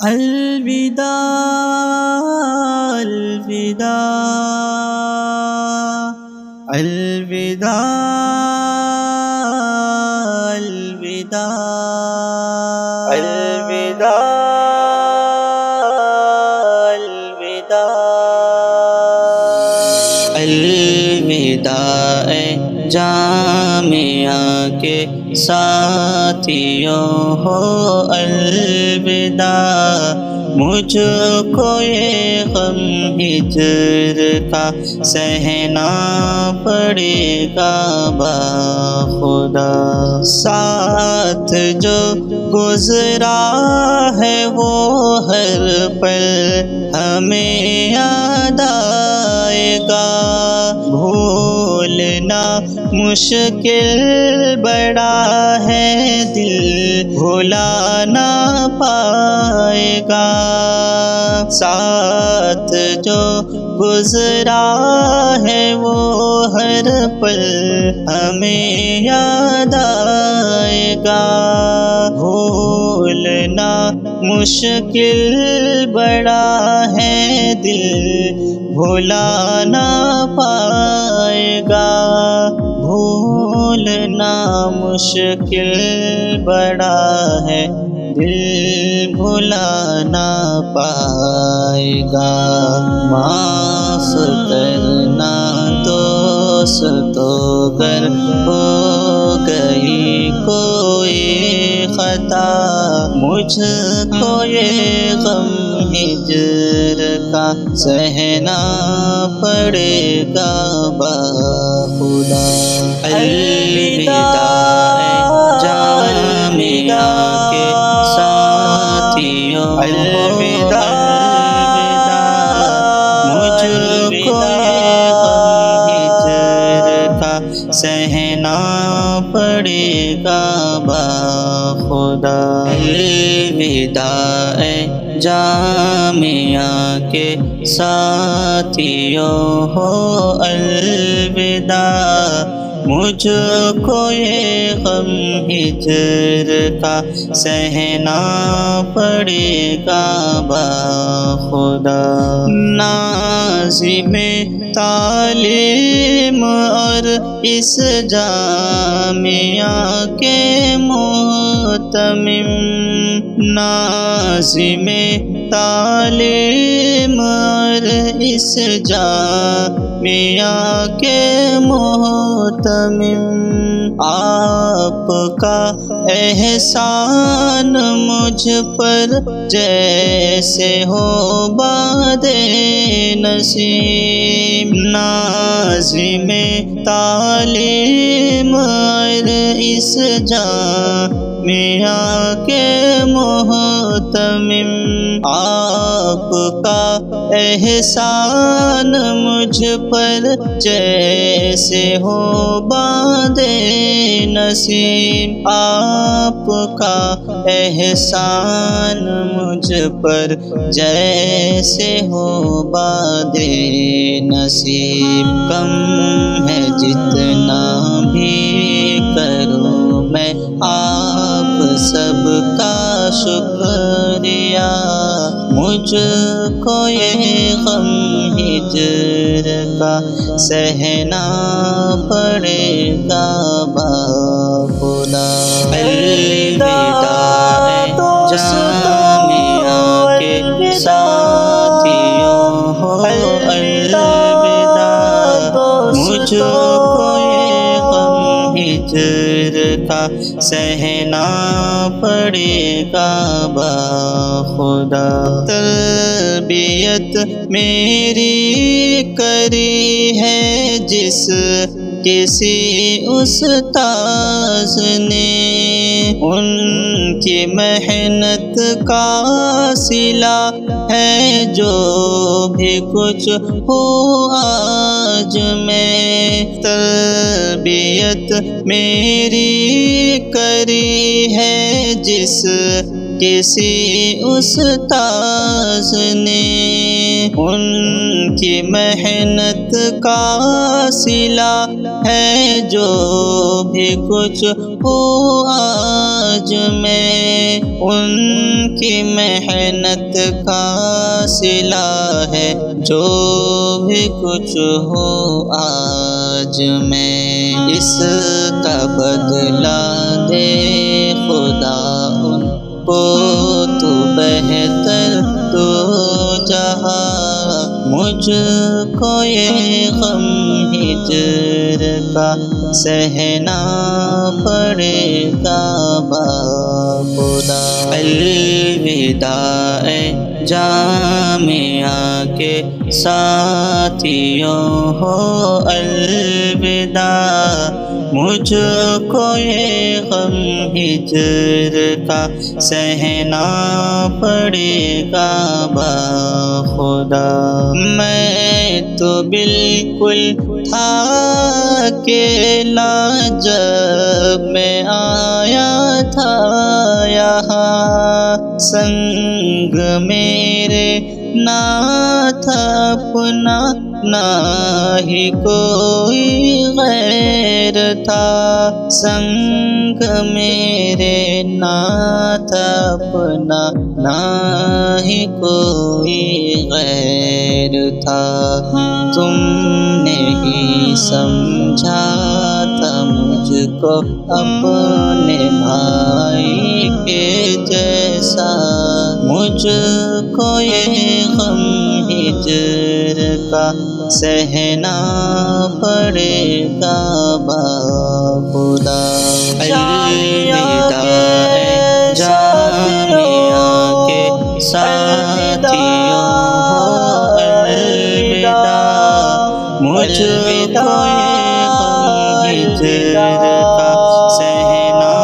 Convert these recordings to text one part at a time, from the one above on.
الوداع الوداع الوداع الوداع الوداع الوداع جامعہ کے ساتھیوں ہو الوداع، مجھ کو یہ غم ہجر کا سہنا پڑے گا بخدا۔ ساتھ جو گزرا ہے وہ ہر پل ہمیں یاد آئے گا، بھولنا مشکل بڑا ہے دل بھلا نہ پائے گا۔ ساتھ جو گزرا ہے وہ ہر پل ہمیں یاد آئے گا، بھولنا مشکل بڑا ہے دل بھلا نہ پائے گا، بھولنا مشکل بڑا ہے دل بھلا نہ پائے گا۔ معاف کرنا دوستو گر ہو گئی کوئی خطا، مجھ کو یہ غم ہجر کا سہنا پڑے گا بخدا۔ الوداع جامعہ کے ساتھیوں، الوداع مجھ کو یہ غم ہجر کا سہنا پڑے گا بخدا۔ الوداع جامعہ کے ساتھیوں ہو الوداع، مجھ کو یہ غم ہجر کا سہنا پڑے گا بخدا۔ ناظم تعلیم اور اس جامعہ کے محتمم، ناظم تعلیم اور اس جامعہ کے محتمم، آپ کا احسان مجھ پر جیسے ہو باد نسیم، ناظم تعلیم اور اس جامعہ کے محتمم، آپ کا احسان مجھ پر جیسے ہو باد نسیم، آپ کا احسان مجھ پر جیسے ہو باد نسیم۔ کم ہے جتنا بھی کروں میں آپ سب کا شکریہ، مجھ کو یہ غم ہجر کا سہنا پڑے گا بخدا۔ الوداع جامعہ کے ساتھیوں ہو الوداع، مجھ کو یہ غم ہجر کا سہنا پڑے گا بخدا۔ تربیت میری کری ہے جس کسی استاذ نے، ان کی محنت کا صلہ ہے جو بھی کچھ ہوں آج میں۔ تربیت میری کری ہے جس کسی استاذ نے، ان کی محنت محنت کا صلہ ہے جو بھی کچھ ہو آج میں، ان کی محنت کا صلہ ہے جو بھی کچھ ہو آج میں، اس کا بدلہ دے خدا ان کو تو بہتر تو جہاں، مجھ کو یہ غم ہجر کا سہنا پڑے گا باخدا۔ الوداع اے جامعہ کے ساتھیوں ہو الوداع، مجھ کو یہ غم ہجر کا سہنا پڑے گا باخدا۔ میں تو بالکل تھا اکیلا جب میں آیا تھا یہاں، سنگ میرے نہ تھا اپنا نہ ہی کوئی غیر تھا، سنگ میرے نہ تھا اپنا نہ ہی کوئی غیر تھا، تم نے ہی سمجھا تھا مجھ کو اپنے بھائی کے جیسا، مجھ کو یہ غم ہجر کا سہنا پڑے گا باخدا۔ الوداع اے جامعہ کے ساتھیوں ہو الوداع، مجھ کو یہ غم ہجر کا سہنا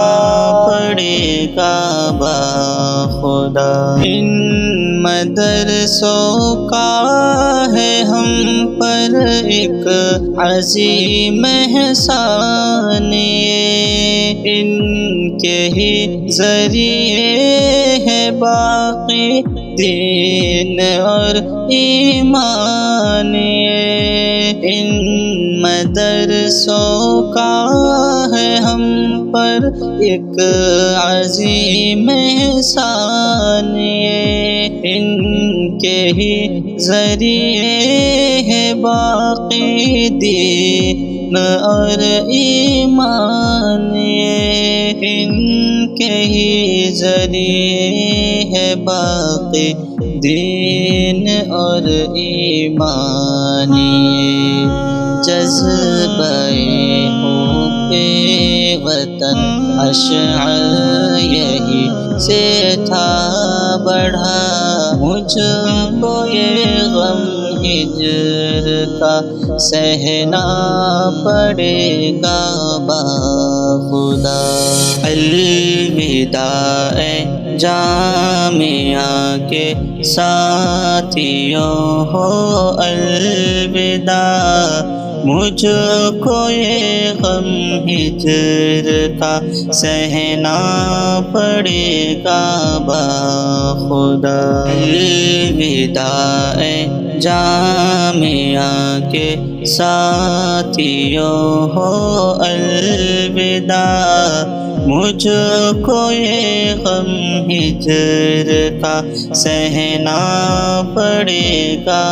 پڑے گا باخدا۔ ان مدرسوں کا ہے ہم پر ایک عظیم احسان، ان کے ہی ذریعے ہے باقی دین اور ایمان، ان مدرسوں کا ہے ہم پر ایک عظیم احسان، ان کے ہی ذریعے ہے باقی دین اور ایمان، ان کے ہی ذریعے ہے باقی دین اور ایمان، جذبہ حب وطن اشعار یہی سے تھا بڑھا، مجھ کو یہ غم ہجر کا سہنا پڑے گا باخدا۔ الوداع اے جامعہ کے ساتھیوں ہو الوداع، مجھ کو یہ غم ہجر کا سہنا پڑے گا باخدا۔ الوداع اے جامعہ کے ساتھیوں ہو الوداع، مجھ کو یہ غم ہجر کا سہنا پڑے گا